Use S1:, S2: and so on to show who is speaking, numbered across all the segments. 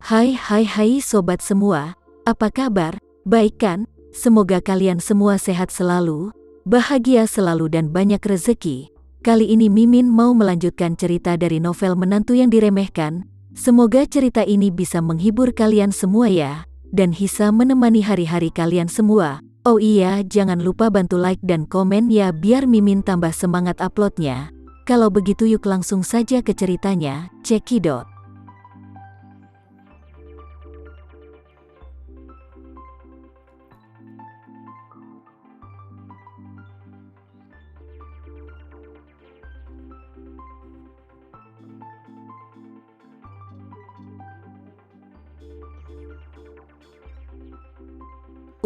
S1: Hai sobat semua, apa kabar? Baik kan? Semoga kalian semua sehat selalu, bahagia selalu dan banyak rezeki. Kali ini Mimin mau melanjutkan cerita dari novel Menantu yang Diremehkan. Semoga cerita ini bisa menghibur kalian semua ya, dan bisa menemani hari-hari kalian semua. Oh iya, jangan lupa bantu like dan komen ya biar Mimin tambah semangat uploadnya. Kalau begitu yuk langsung saja ke ceritanya, cekidot.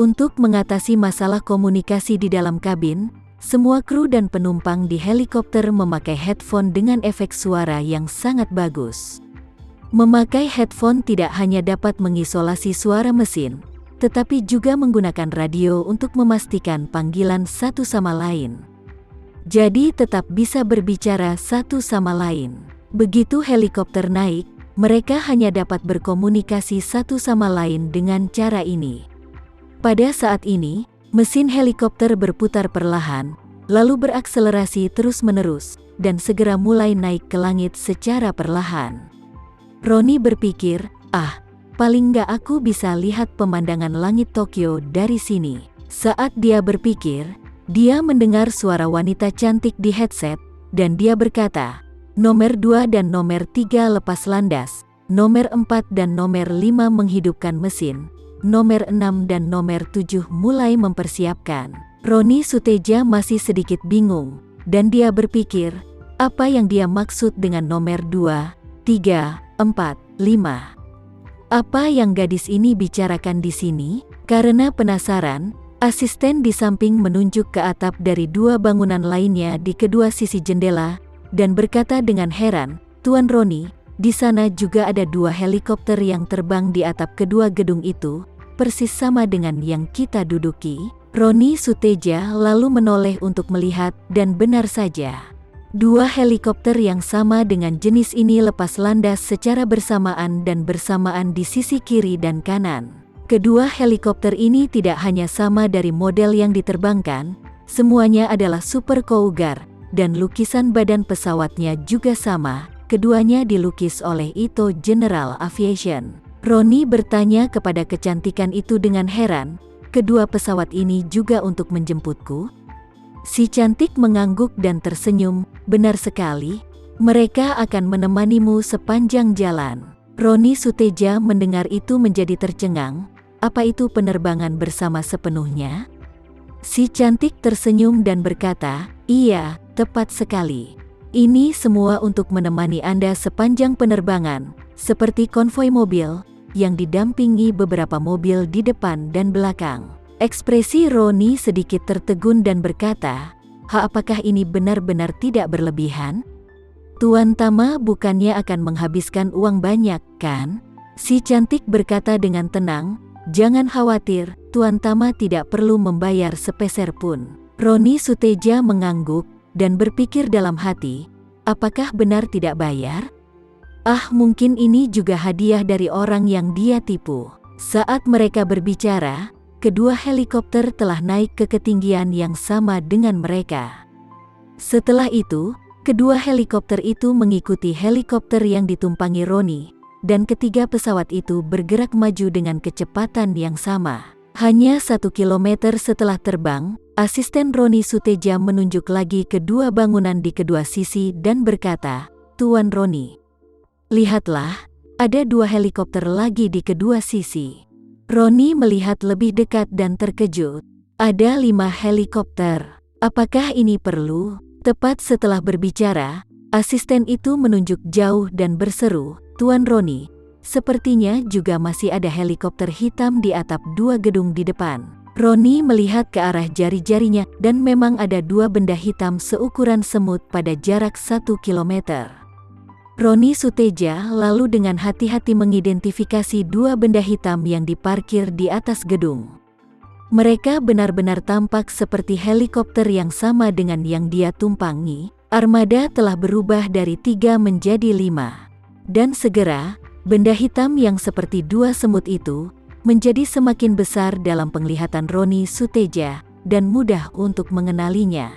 S1: Untuk mengatasi masalah komunikasi di dalam kabin, semua kru dan penumpang di helikopter memakai headphone dengan efek suara yang sangat bagus. Memakai headphone tidak hanya dapat mengisolasi suara mesin, tetapi juga menggunakan radio untuk memastikan panggilan satu sama lain. Jadi tetap bisa berbicara satu sama lain. Begitu helikopter naik, mereka hanya dapat berkomunikasi satu sama lain dengan cara ini. Pada saat ini, mesin helikopter berputar perlahan, lalu berakselerasi terus-menerus, dan segera mulai naik ke langit secara perlahan. Roni berpikir, paling nggak aku bisa lihat pemandangan langit Tokyo dari sini. Saat dia berpikir, dia mendengar suara wanita cantik di headset, dan dia berkata, nomor 2 dan nomor 3 lepas landas, nomor 4 dan nomor 5 menghidupkan mesin. Nomor 6 dan nomor 7 mulai mempersiapkan. Roni Suteja masih sedikit bingung, dan dia berpikir, apa yang dia maksud dengan nomor 2, 3, 4, 5. Apa yang gadis ini bicarakan di sini? Karena penasaran, asisten di samping menunjuk ke atap dari dua bangunan lainnya di kedua sisi jendela, dan berkata dengan heran, Tuan Roni, di sana juga ada dua helikopter yang terbang di atap kedua gedung itu, persis sama dengan yang kita duduki. Roni Suteja lalu menoleh untuk melihat, dan benar saja. Dua helikopter yang sama dengan jenis ini lepas landas secara bersamaan dan bersamaan di sisi kiri dan kanan. Kedua helikopter ini tidak hanya sama dari model yang diterbangkan, semuanya adalah Super Cougar, dan lukisan badan pesawatnya juga sama. Keduanya dilukis oleh Ito General Aviation. Roni bertanya kepada kecantikan itu dengan heran, kedua pesawat ini juga untuk menjemputku? Si cantik mengangguk dan tersenyum, benar sekali, mereka akan menemanimu sepanjang jalan. Roni Suteja mendengar itu menjadi tercengang, apa itu penerbangan bersama sepenuhnya? Si cantik tersenyum dan berkata, iya, tepat sekali. Ini semua untuk menemani Anda sepanjang penerbangan, seperti konvoi mobil, yang didampingi beberapa mobil di depan dan belakang. Ekspresi Roni sedikit tertegun dan berkata, apakah ini benar-benar tidak berlebihan? Tuan Tama bukannya akan menghabiskan uang banyak, kan? Si cantik berkata dengan tenang, jangan khawatir, Tuan Tama tidak perlu membayar sepeser pun. Roni Suteja mengangguk, dan berpikir dalam hati, apakah benar tidak bayar? Mungkin ini juga hadiah dari orang yang dia tipu. Saat mereka berbicara, kedua helikopter telah naik ke ketinggian yang sama dengan mereka. Setelah itu, kedua helikopter itu mengikuti helikopter yang ditumpangi Roni, dan ketiga pesawat itu bergerak maju dengan kecepatan yang sama. Hanya 1 kilometer setelah terbang, asisten Roni Suteja menunjuk lagi kedua bangunan di kedua sisi dan berkata, Tuan Roni, lihatlah, ada dua helikopter lagi di kedua sisi. Roni melihat lebih dekat dan terkejut. Ada 5 helikopter. Apakah ini perlu? Tepat setelah berbicara, asisten itu menunjuk jauh dan berseru, Tuan Roni, sepertinya juga masih ada helikopter hitam di atap dua gedung di depan. Roni melihat ke arah jari-jarinya dan memang ada dua benda hitam seukuran semut pada jarak 1 kilometer. Roni Suteja lalu dengan hati-hati mengidentifikasi dua benda hitam yang diparkir di atas gedung. Mereka benar-benar tampak seperti helikopter yang sama dengan yang dia tumpangi. Armada telah berubah dari 3 menjadi 5. Dan segera, Benda hitam yang seperti dua semut itu menjadi semakin besar dalam penglihatan Roni Suteja dan mudah untuk mengenalinya.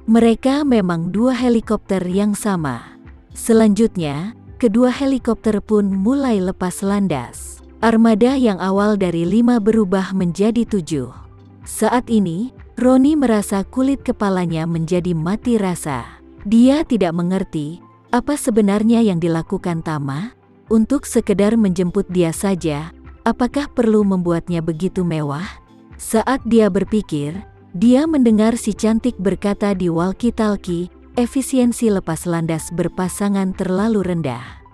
S1: Mereka memang dua helikopter yang sama. Selanjutnya, kedua helikopter pun mulai lepas landas. Armada yang awal dari 5 berubah menjadi 7. Saat ini, Roni merasa kulit kepalanya menjadi mati rasa. Dia tidak mengerti apa sebenarnya yang dilakukan Tama. Untuk sekedar menjemput dia saja, apakah perlu membuatnya begitu mewah? Saat dia berpikir, dia mendengar si cantik berkata di walkie-talkie, efisiensi lepas landas berpasangan terlalu rendah.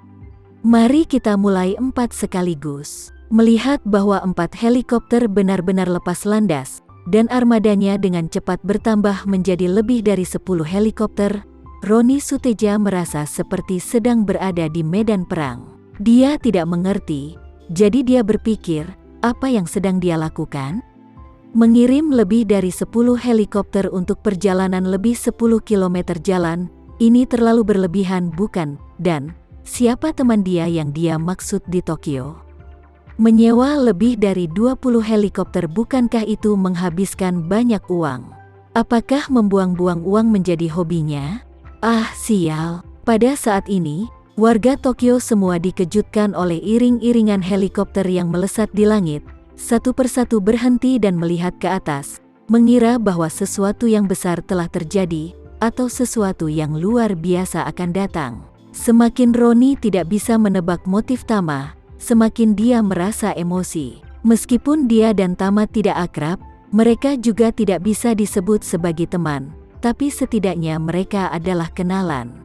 S1: Mari kita mulai 4 sekaligus. Melihat bahwa 4 helikopter benar-benar lepas landas, dan armadanya dengan cepat bertambah menjadi lebih dari 10 helikopter, Roni Suteja merasa seperti sedang berada di medan perang. Dia tidak mengerti, jadi dia berpikir, apa yang sedang dia lakukan? Mengirim lebih dari 10 helikopter untuk perjalanan lebih 10 km jalan, ini terlalu berlebihan bukan? Dan, siapa teman dia yang dia maksud di Tokyo? Menyewa lebih dari 20 helikopter bukankah itu menghabiskan banyak uang? Apakah membuang-buang uang menjadi hobinya? Ah sial, pada saat ini, warga Tokyo semua dikejutkan oleh iring-iringan helikopter yang melesat di langit, satu persatu berhenti dan melihat ke atas, mengira bahwa sesuatu yang besar telah terjadi, atau sesuatu yang luar biasa akan datang. Semakin Roni tidak bisa menebak motif Tama, semakin dia merasa emosi. Meskipun dia dan Tama tidak akrab, mereka juga tidak bisa disebut sebagai teman, tapi setidaknya mereka adalah kenalan.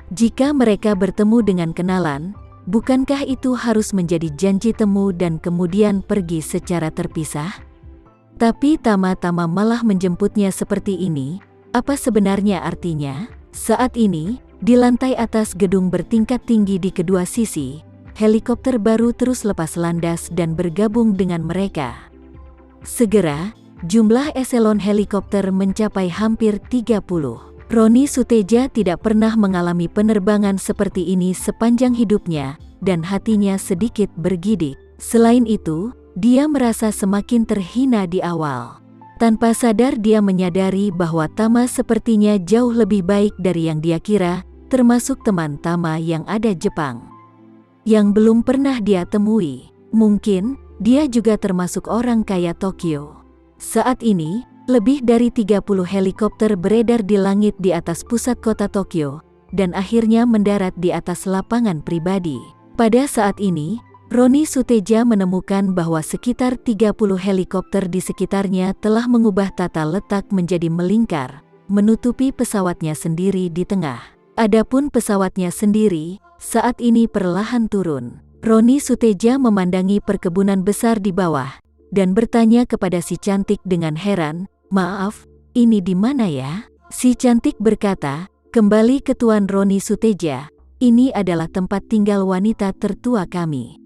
S1: Jika mereka bertemu dengan kenalan, bukankah itu harus menjadi janji temu dan kemudian pergi secara terpisah? Tapi Tama malah menjemputnya seperti ini. Apa sebenarnya artinya? Saat ini, di lantai atas gedung bertingkat tinggi di kedua sisi, helikopter baru terus lepas landas dan bergabung dengan mereka. Segera, jumlah eselon helikopter mencapai hampir 30. Roni Suteja tidak pernah mengalami penerbangan seperti ini sepanjang hidupnya, dan hatinya sedikit bergidik. Selain itu, dia merasa semakin terhina di awal. Tanpa sadar dia menyadari bahwa Tama sepertinya jauh lebih baik dari yang dia kira, termasuk teman Tama yang ada Jepang, yang belum pernah dia temui. Mungkin, dia juga termasuk orang kaya Tokyo. Saat ini, lebih dari 30 helikopter beredar di langit di atas pusat kota Tokyo, dan akhirnya mendarat di atas lapangan pribadi. Pada saat ini, Roni Suteja menemukan bahwa sekitar 30 helikopter di sekitarnya telah mengubah tata letak menjadi melingkar, menutupi pesawatnya sendiri di tengah. Adapun pesawatnya sendiri, saat ini perlahan turun. Roni Suteja memandangi perkebunan besar di bawah, dan bertanya kepada si cantik dengan heran, "Maaf, ini di mana ya?" Si cantik berkata, "Kembali ke Tuan Roni Suteja, ini adalah tempat tinggal wanita tertua kami."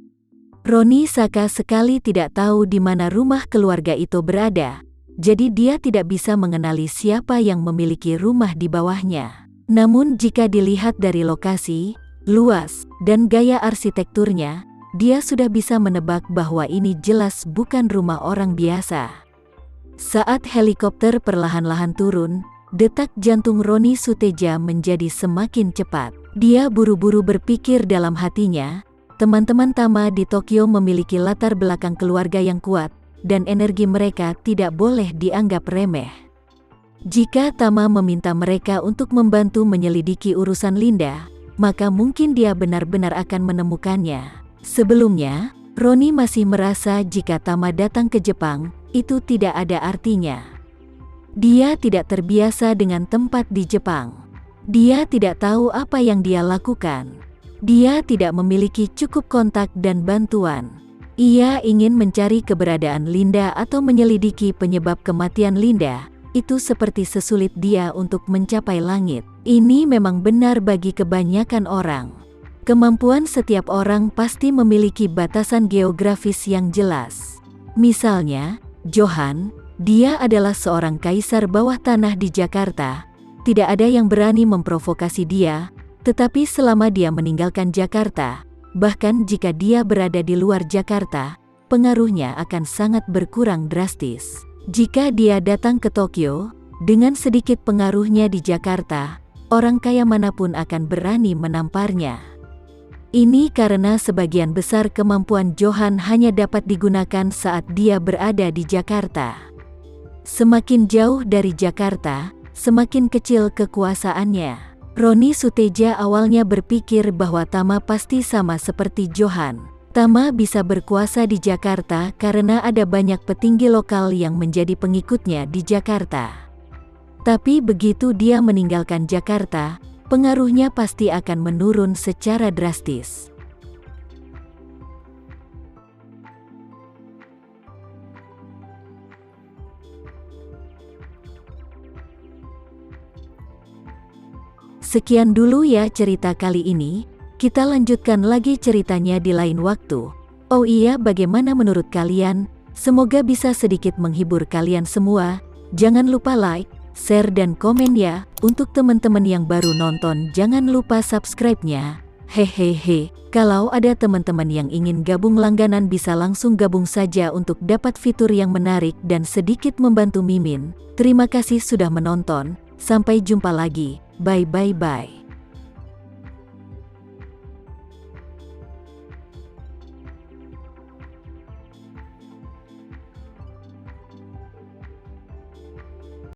S1: Roni Saka sekali tidak tahu di mana rumah keluarga itu berada, jadi dia tidak bisa mengenali siapa yang memiliki rumah di bawahnya. Namun jika dilihat dari lokasi, luas, dan gaya arsitekturnya, dia sudah bisa menebak bahwa ini jelas bukan rumah orang biasa. Saat helikopter perlahan-lahan turun, detak jantung Roni Suteja menjadi semakin cepat. Dia buru-buru berpikir dalam hatinya, teman-teman Tama di Tokyo memiliki latar belakang keluarga yang kuat, dan energi mereka tidak boleh dianggap remeh. Jika Tama meminta mereka untuk membantu menyelidiki urusan Linda, maka mungkin dia benar-benar akan menemukannya. Sebelumnya, Roni masih merasa jika Tama datang ke Jepang, itu tidak ada artinya. Dia tidak terbiasa dengan tempat di Jepang. Dia tidak tahu apa yang dia lakukan. Dia tidak memiliki cukup kontak dan bantuan. Ia ingin mencari keberadaan Linda atau menyelidiki penyebab kematian Linda. Itu seperti sesulit dia untuk mencapai langit. Ini memang benar bagi kebanyakan orang. Kemampuan setiap orang pasti memiliki batasan geografis yang jelas. Misalnya, Johan, dia adalah seorang kaisar bawah tanah di Jakarta. Tidak ada yang berani memprovokasi dia, tetapi selama dia meninggalkan Jakarta, Bahkan jika dia berada di luar Jakarta, pengaruhnya akan sangat berkurang drastis. Jika dia datang ke Tokyo, dengan sedikit pengaruhnya di Jakarta, orang kaya manapun akan berani menamparnya. Ini karena sebagian besar kemampuan Johan hanya dapat digunakan saat dia berada di Jakarta. Semakin jauh dari Jakarta, semakin kecil kekuasaannya. Roni Suteja awalnya berpikir bahwa Tama pasti sama seperti Johan. Tama bisa berkuasa di Jakarta karena ada banyak petinggi lokal yang menjadi pengikutnya di Jakarta. Tapi begitu dia meninggalkan Jakarta, pengaruhnya pasti akan menurun secara drastis. Sekian dulu ya cerita kali ini, kita lanjutkan lagi ceritanya di lain waktu. Oh iya, bagaimana menurut kalian? Semoga bisa sedikit menghibur kalian semua. Jangan lupa like, share dan komen ya. Untuk teman-teman yang baru nonton, jangan lupa subscribe-nya. Hehehe, kalau ada teman-teman yang ingin gabung langganan bisa langsung gabung saja untuk dapat fitur yang menarik dan sedikit membantu Mimin. Terima kasih sudah menonton, sampai jumpa lagi. Bye bye bye.